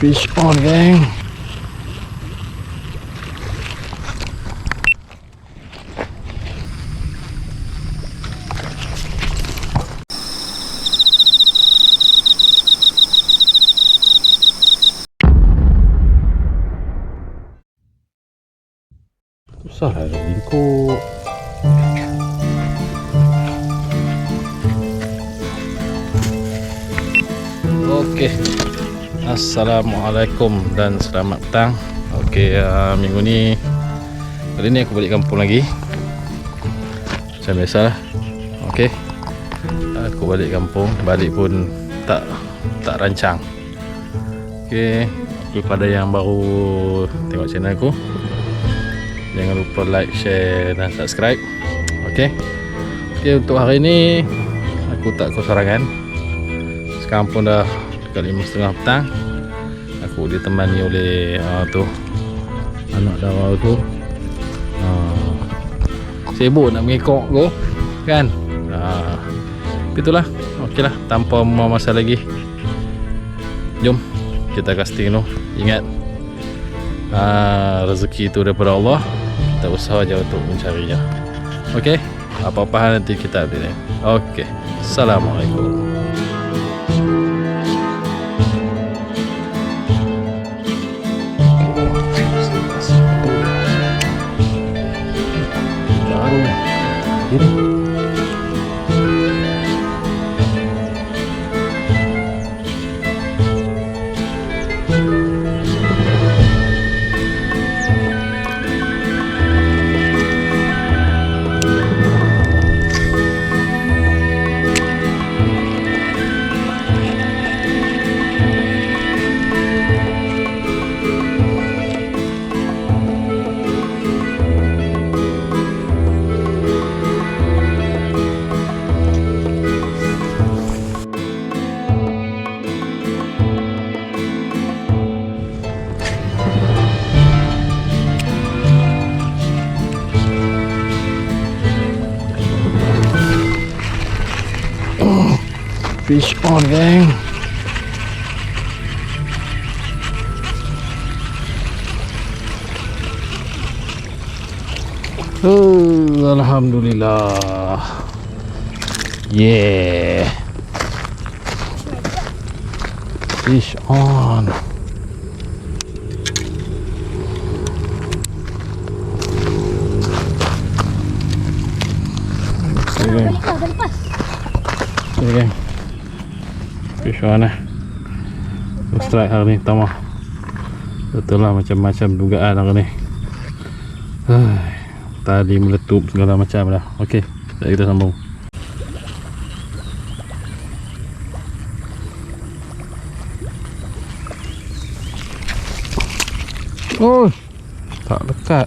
Fish on, geng. Susah lah lingkup. Okey. Assalamualaikum dan selamat petang. Okey, minggu ni kali ni aku balik kampung lagi. Macam biasalah. Okey. Aku balik kampung, balik pun tak rancang. Okey, kepada yang baru tengok channel aku, jangan lupa like, share dan subscribe. Okey. Okey, untuk hari ni aku tak kesorangan. Sekarang pun dah dekat 5:30 petang. Aku ditemani oleh anak dara tu. Sibuk nak mengekok tu kan. Itulah. Okeylah, tanpa membuang masa lagi, jom kita casting tu. Ingat, rezeki itu daripada Allah. Kita usaha je untuk mencarinya. Okey, apa-apa hal nanti kita update. Okey, Assalamualaikum. Fish on, geng. Alhamdulillah. Yeah. Fish on. Okay, geng. Fish on lah. Strike hari ni pertama. Betul lah, macam-macam dugaan hari ni. Tali meletup segala macam dah. Okey, kita sambung. Oh, tak dekat.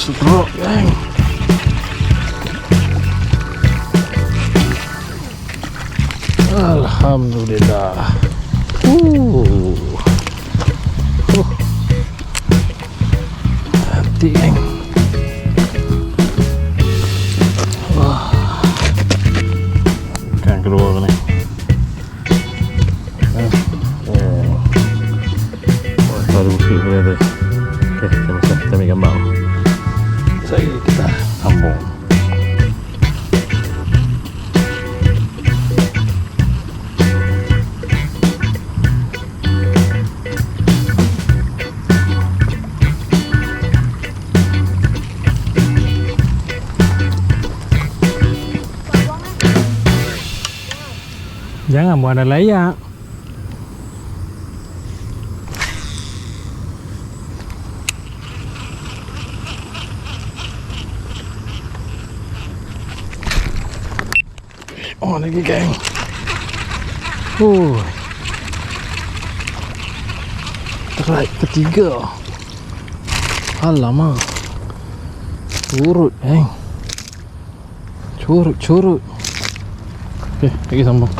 Stroke, gang. Alhamdulillah. Hati, gang. Wah. Kan keluar ni. Baru bukit boleh tu. Okay, kita ambil gambar. Saya kita sambung. Jangan buat ada layak. Oh, lagi, gang. Strike ketiga. Alamak. Curut, gang. Curut. Okay, lagi sambung.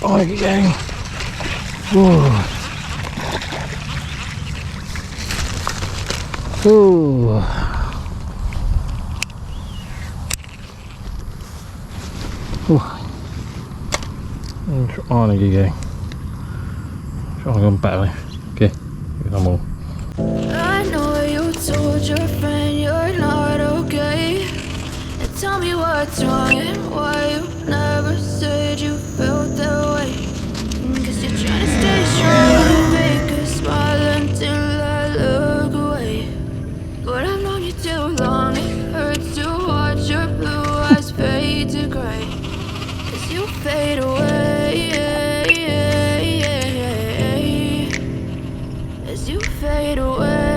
Oh, lagi, gang. Oh, lagi, gang. Oh, keempat ni. Okay, kita sambung. I know you told your friend you're not okay. And tell me what's wrong and why you never said you felt that way. 'Cause you're trying to stay strong and make a smile until I look away. But I've known you too long, it hurts to watch your blue eyes fade to grey. 'Cause you fade away. As you fade away.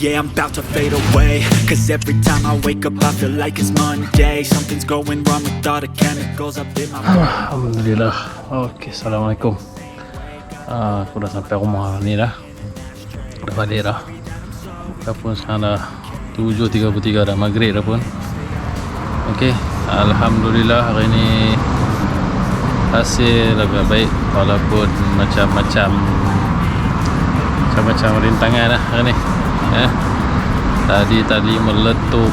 Yeah, I'm about to fade away. Cause every time I wake up I feel like it's Monday. Something's going wrong with all the chemicals up in my brain. Alhamdulillah. Okay, Assalamualaikum. Aku dah sampai rumah ni dah. Dah balik dah. Dah pun sekarang dah 7.33 dah, maghrib dah pun. Okay, Alhamdulillah hari ni hasil agak baik walaupun macam-macam rintangan lah hari ni. Tadi meletup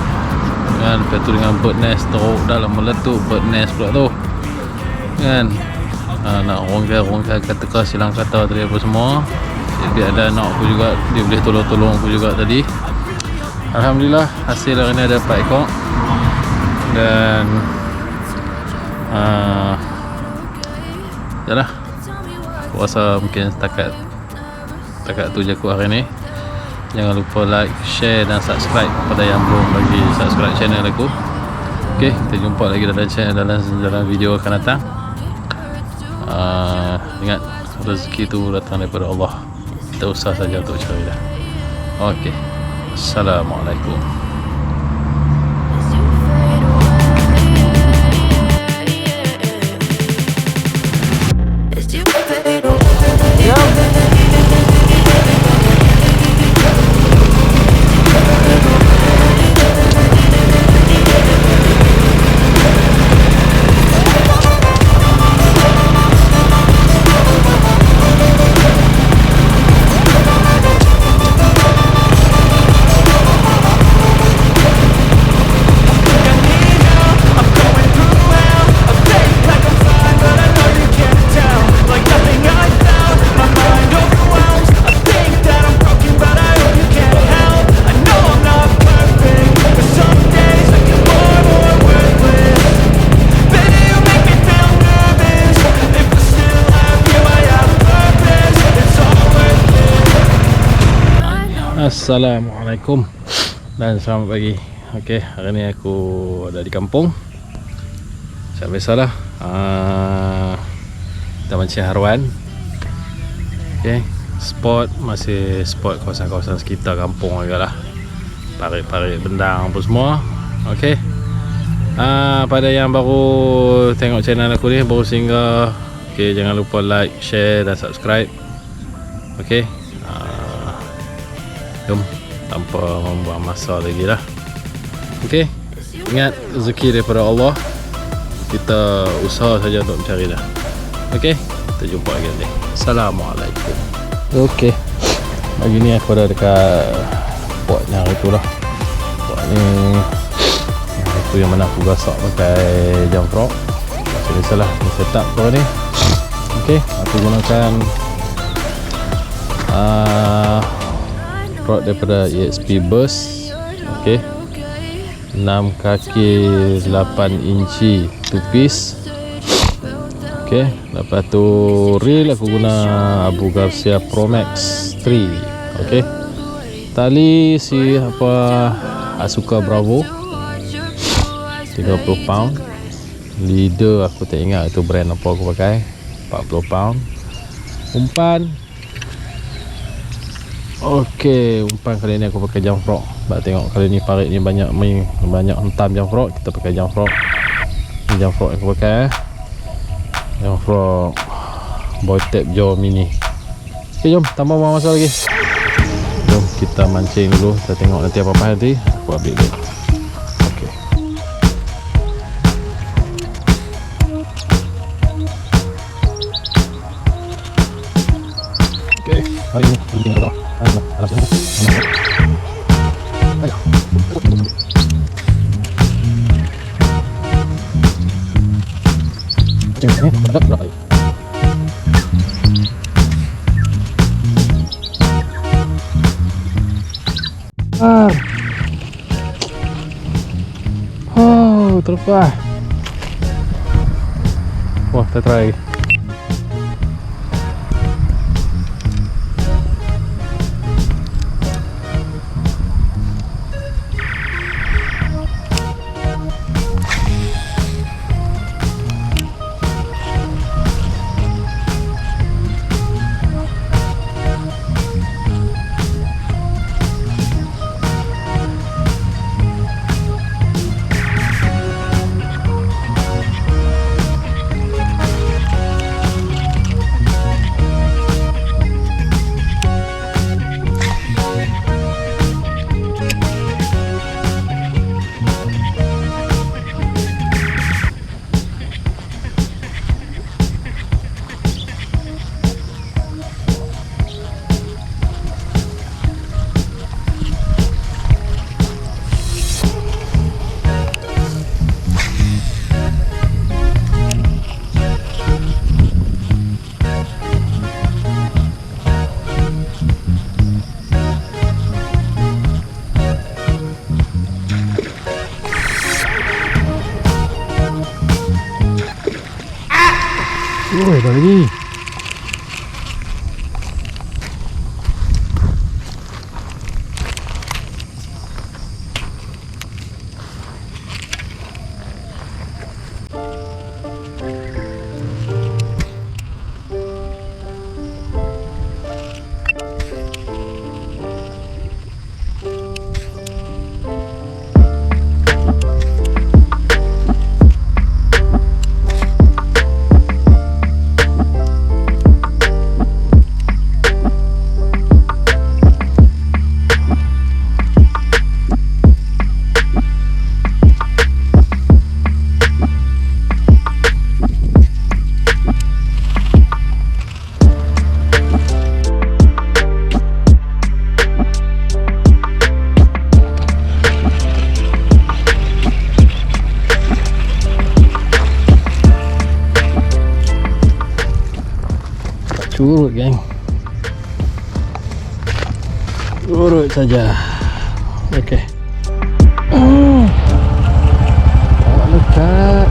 kan, lepas tu dengan bird nest teruk dalam meletup bird nest pula tu kan. Nak rongga kata silang kata tadi apa semua. Jadi ada anak aku juga, dia boleh tolong aku juga tadi. Alhamdulillah hasil hari ni ada 4 ekor. Dan yalah, aku rasa mungkin setakat tu je aku hari ni. Jangan lupa like, share dan subscribe kepada yang belum bagi subscribe channel aku. Okay, kita jumpa lagi dalam video akan datang. Ingat, rezeki tu datang daripada Allah. Kita usah saja untuk cari dah. Okay, Assalamualaikum. Assalamualaikum dan selamat pagi. Okey, hari ni aku ada di kampung. Macam biasalah, kita mancing haruan. Okey, spot masih spot kawasan-kawasan sekitar kampung agaklah. Parit-parit bendang apa semua. Okey. Pada yang baru tengok channel aku ni, baru singgah, okey, jangan lupa like, share dan subscribe. Okey. Jom, tanpa membuang masa lagi lah. Okey, ingat rezeki daripada Allah, kita usaha saja untuk mencari dah. Okey, kita jumpa lagi nanti. Assalamualaikum. Okey, pagi ni aku ada dekat pot yang itu lah. Pot ni itu yang mana aku gasak pakai jam frog. Macam biasalah, ni setup kau ni. Okey, aku gunakan rod daripada EXP Burst. Okey, 6 kaki 8 inci 2 piece. Okey, lepas tu reel aku guna Abu Garcia Pro Max 3. Okey, tali si Asuka Bravo 30 pound. Leader aku tak ingat itu brand apa aku pakai, 40 pound. Umpan, okey, umpan kali ni aku pakai jam frog. Sebab tengok kali ni parit ni banyak hentam jam frog, kita pakai jam frog. Ni jam frog yang aku pakai, jam frog boy tape jaw mini. Okey, jom tambah buang masa lagi. Jom kita mancing dulu, kita tengok nanti apa-apa nanti aku update dulu. Okey. Okey, hari ni penting tak? Oh, terlepas. Wah, kita try. Oi, dah lagi. Curut, geng. Curut saja. Okey. Tak lekat.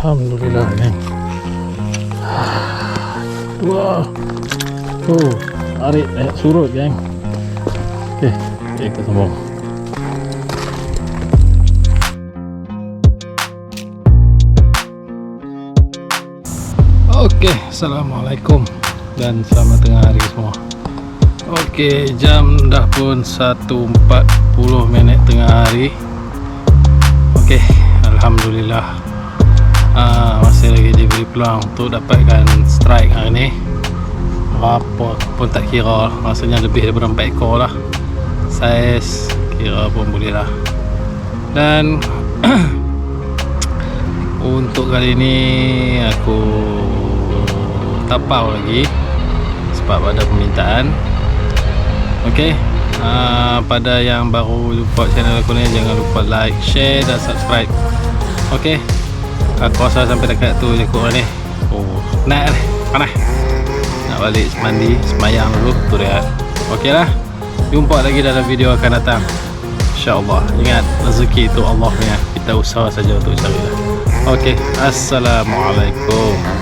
Alhamdulillah kan. Wah. Oh, arit surut kan. Okey, kita sambung. Okey, assalamualaikum dan selamat tengah hari semua. Okey, jam dah pun 1.40 tengah hari. Okey, alhamdulillah. Masih lagi diberi peluang untuk dapatkan strike hari ni. Berapa pun tak kira, rasanya lebih daripada 4 ekor lah. Saiz kira pun boleh lah. Dan untuk kali ni aku tapau lagi sebab ada permintaan. Okey, pada yang baru jumpa channel aku ni, jangan lupa like, share dan subscribe. Okey, aku rasa sampai dekat tu je kot ni. Oh, penat ni, panas. Nak balik mandi, semayang dulu, tu rehat. Okey lah, jumpa lagi dalam video akan datang, InsyaAllah. Ingat, rezeki itu Allah punya, kita usaha saja untuk cari lah. Okey, assalamualaikum.